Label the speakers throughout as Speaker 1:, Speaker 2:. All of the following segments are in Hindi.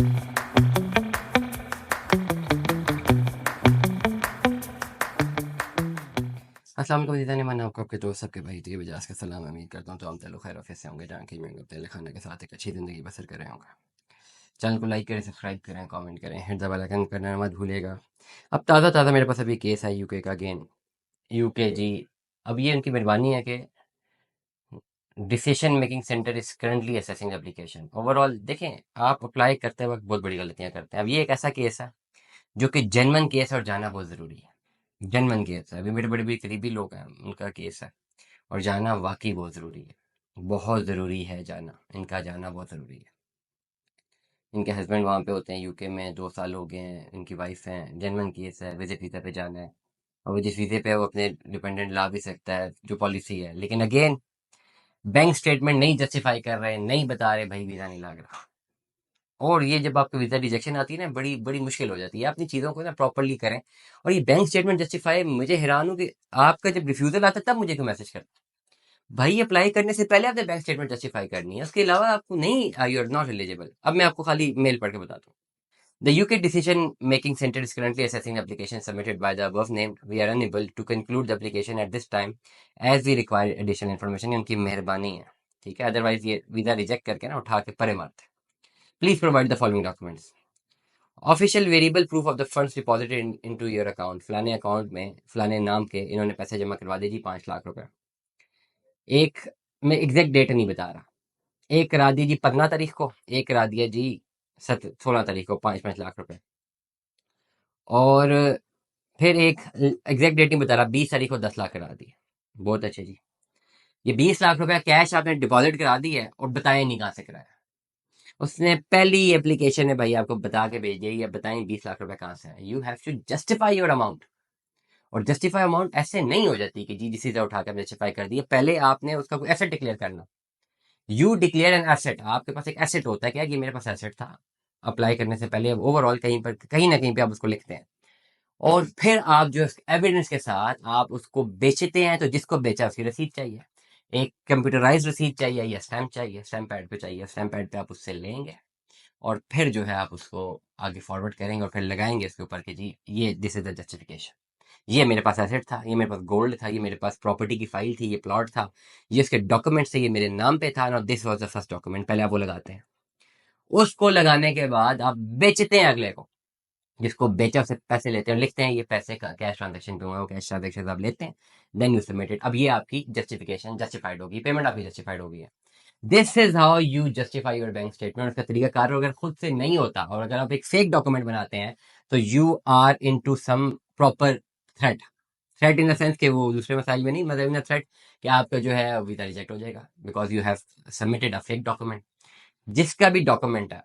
Speaker 1: अस्सलाम वालेकुम जीजान मन आपको आपके दोस्त सबके भाई दी बजाज का सलाम। उम्मीद करता हूँ तो हम लोग खैर ऑफिस से होंगे जहाँ की मैं अपने खाने के साथ एक अच्छी ज़िंदगी बसर कर रहे होंगे। चैनल को लाइक करें, सब्सक्राइब करें, कमेंट करें, हिट द बेल आइकन करना मत भूलिएगा। अब ताज़ा ताज़ा मेरे पास अभी केस है यूके का अगेन। यूके जी, अब ये उनकी मेहरबानी है कि decision making centre is currently assessing application. Overall देखें, आप अप्लाई करते वक्त बहुत बड़ी गलतियां करते हैं। अब ये एक ऐसा केस है जो कि जेन्युइन केस और जाना बहुत ज़रूरी है। जेन्युइन केस है, अभी मेरे बड़े बड़े करीबी लोग हैं, उनका केस है और जाना वाकई बहुत ज़रूरी है। बहुत ज़रूरी है जाना, इनका जाना बहुत ज़रूरी है। इनके हस्बैंड वहाँ पे होते हैं यूके में, 2 साल हो गए हैं, इनकी वाइफ हैं, जेन्युइन केस है, विजिट वीज़ा पे जाना है। और वो जिस वीज़े पे है वो अपने डिपेंडेंट ला भी सकता है, जो पॉलिसी है। लेकिन अगेन बैंक स्टेटमेंट नहीं जस्टिफाई कर रहे, नहीं बता रहे भाई वीज़ा नहीं लग रहा। और ये जब आपको वीज़ा रिजेक्शन आती है ना, बड़ी बड़ी मुश्किल हो जाती है। अपनी चीज़ों को ना प्रॉपरली करें। और ये बैंक स्टेटमेंट जस्टिफाई, मुझे हैरान हूँ कि आपका जब रिफ्यूज़ल आता है तब मुझे क्यों मैसेज करते हैं? भाई अप्लाई करने से पहले आपने बैंक स्टेटमेंट जस्टिफाई करनी है, उसके अलावा आपको नहीं। You are not eligible. अब मैं आपको खाली मेल पढ़ के बताता हूँ। The UK decision making centre is currently assessing application submitted by the above named. We are unable to conclude the application at this time as we require additional information. उनकी मेहरबानी है, ठीक है। अदरवाइज ये वीजा रिजेक्ट करके ना उठा के परे मारते। Please provide the following documents. Official variable proof of the funds deposited into your account. फलाने अकाउंट में फलाने नाम के इन्होंने पैसे जमा करवा दे जी, 5 लाख रुपए। एक, मैं एग्जैक्ट डेट नहीं बता रहा। एक करा दी जी 15 तारीख को, एक करा दिया जी 16 तारीख को, 5-5 लाख रुपए। और फिर एक एग्जैक्ट डेट नहीं बता रहा, 20 तारीख को 10 लाख करा दिए। बहुत अच्छे जी। ये 20 लाख रुपया कैश आपने डिपॉजिट करा दी है और बताया नहीं कहाँ से कराया। उसने पहली एप्लीकेशन है भाई आपको बता के भेज दिया, ये बताएं 20 लाख रुपया कहाँ से है। You have to justify your amount. और जस्टिफाई अमाउंट ऐसे नहीं हो जाती कि जी जिसी से उठा के जस्टिफाई कर दिया। पहले आपने उसका कोई एसेट डिक्लेयर करना। You declare an asset. आपके पास एक एसेट होता है, क्या ये मेरे पास एसेट था। अप्लाई करने से पहले ओवरऑल कहीं पर कहीं ना कहीं पे आप उसको लिखते हैं। और फिर आप जो एविडेंस के साथ आप उसको बेचते हैं, तो जिसको बेचा उसकी रसीद चाहिए। एक कंप्यूटराइज रसीद चाहिए या स्टैम्प चाहिए, स्टैम्प पैड पे चाहिए। स्टैम्प पैड पे आप उससे लेंगे और फिर जो है आप उसको आगे फॉरवर्ड करेंगे और फिर लगाएंगे इसके ऊपर कि जी ये दिस इज द जस्टिफिकेशन। ये मेरे पास एसेट था, ये मेरे पास गोल्ड था, ये मेरे पास प्रॉपर्टी की फाइल थी, ये प्लॉट था, ये इसके डॉक्यूमेंट्स थे, ये मेरे नाम पे था ना। This was the first document. पहले आप वो लगाते हैं। उसको लगाने के बाद आप बेचते हैं अगले को। जिसको बेचा उससे पैसे लेते हैं और लिखते हैं ये पैसे का कैश ट्रांजेक्शन पे हुआ है, वो कैश ट्रांजेक्शन आप लेते हैं। Then you submit it. अब ये आपकी जस्टिफिकेशन जस्टिफाइड होगी, पेमेंट आपकी जस्टिफाइड होगी है। This is how you justify your bank statement. उसका तरीका कार अगर खुद से नहीं होता और अगर आप एक फेक डॉक्यूमेंट बनाते हैं, तो you are in to some proper threat. Threat in the sense कि वो दूसरे मसाइल में नहीं, मतलब इन थ्रेट कि आपका जो है वीजा रिजेक्ट हो जाएगा because you have submitted a fake document. जिसका भी डॉक्यूमेंट है,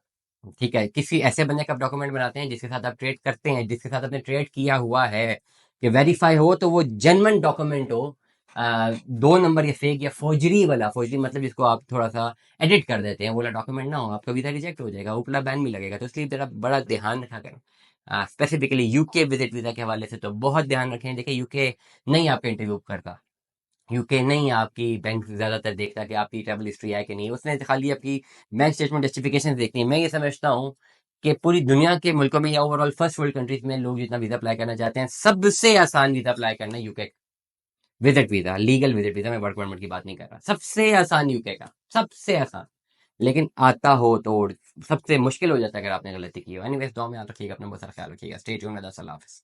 Speaker 1: ठीक है, किसी ऐसे बंदे का डॉक्यूमेंट बनाते हैं जिसके साथ आप ट्रेड करते हैं, जिसके साथ आपने ट्रेड किया हुआ है, कि वेरीफाई हो तो वो जेन्युइन डॉक्यूमेंट हो। 2 नंबर या फेक या फोर्जरी वाला, फोर्जरी मतलब जिसको आप थोड़ा सा एडिट कर देते हैं, वो वाला डॉक्यूमेंट ना हो, आपका वीजा रिजेक्ट हो जाएगा, ऊपला बैन भी लगेगा। तो इसलिए जरा बड़ा ध्यान रखा करें। स्पेसिफिकली यूके विजिट वीजा के हवाले से तो बहुत ध्यान रखें। देखिए यूके नहीं आपका इंटरव्यू करता, यूके नहीं आपकी बैंक ज्यादातर देखता कि आपकी ट्रैवल हिस्ट्री है कि नहीं। उसने खाली आपकी बैंक स्टेटमेंट जस्टिफिकेशन देखनी है। मैं ये समझता हूँ कि पूरी दुनिया के मुल्कों में या ओवरऑल फर्स्ट वर्ल्ड कंट्रीज में लोग जितना वीजा अप्लाई करना चाहते हैं, सबसे आसान वीजा अप्लाई करना है UK. Visit visa, legal visit visa, मैं वर्क परमिट की बात नहीं कर रहा। सबसे आसान यूके का, सबसे आसान। लेकिन आता हो तो सबसे मुश्किल हो जाता है अगर आपने गलती की हो। एनीवेज, दुआ में याद रखिएगा, अपना बहुत सारा ख्याल रखिएगा। Stay tuned with us. अल्लाह हाफिज़।